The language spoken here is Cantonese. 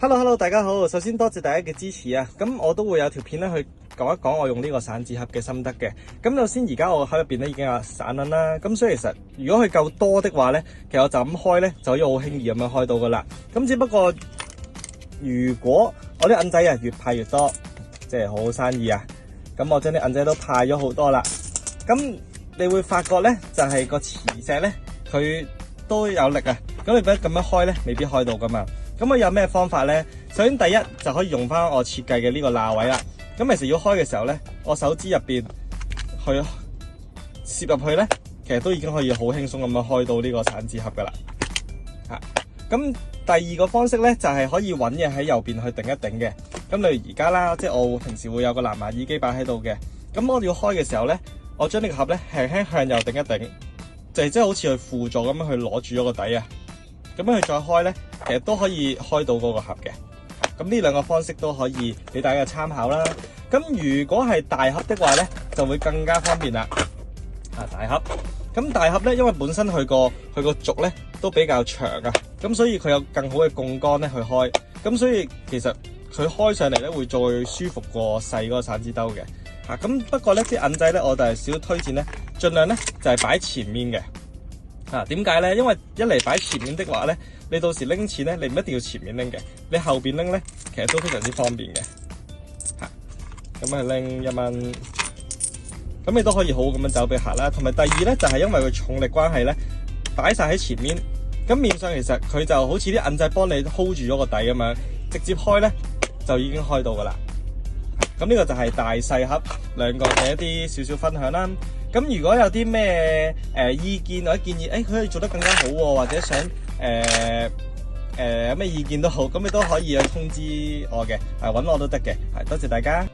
Hello，大家好。首先多謝大家嘅支持啊。咁我都會有條片咧去講一講我用呢個散紙盒嘅心得嘅。咁首先而家我喺入邊咧已經有散銀啦。咁所以其實如果佢夠多的話咧，其實我就咁開咧就可以好輕易咁樣開到噶啦。咁只不過如果我啲銀仔啊越派越多，即係好好生意啊。咁我將啲銀仔都派咗好多啦。咁你會發覺咧就係個磁石咧佢都有力啊。咁你咁樣開咧未必開到噶嘛。咁我有咩方法咧？首先第一就可以用翻我設計嘅呢個罅位啦。咁其實要開嘅時候咧，我手指入邊去攝入去咧，其實都已經可以好輕鬆咁樣開到呢個散紙盒噶啦。咁第二個方式咧就係可以揾嘢喺右邊去頂一頂嘅。咁例如而家啦，即係我平時會有個藍牙耳機擺喺度嘅。咁我要開嘅時候咧，我將呢個盒咧輕輕向右頂一頂，就係即係好似去輔助咁樣去攞住咗個底啊。咁樣去再開咧，其實都可以開到嗰個盒嘅。咁呢兩個方式都可以俾大家參考啦。咁如果係大盒的話咧，就會更加方便啦。大盒，咁大盒咧，因為本身佢個軸咧都比較長啊，咁所以佢有更好嘅槓桿咧去開。咁所以其實佢開上嚟咧會再舒服過細嗰個散紙兜嘅。咁不過咧啲銀仔咧，我就係少推薦咧，盡量咧就係擺前面嘅。點解咧？因為一嚟擺前面的話咧，你到時拎錢咧，你唔一定要前面拎嘅，你後邊拎咧，其實都非常之方便嘅。咁拎1蚊，咁你都可以好好咁樣走俾客啦。同埋第二咧，就係因為佢重力關係咧，擺晒喺前面，咁面上其實佢就好似啲銀仔幫你 hold 住咗個底咁樣，直接開咧就已經開到噶啦。咁呢個就係大細盒兩個嘅一啲少少分享啦。咁如果有啲咩意見或者建議，佢可以做得更加好喎，或者想有咩意見都好，咁你都可以去通知我嘅，揾我都得嘅。多謝大家。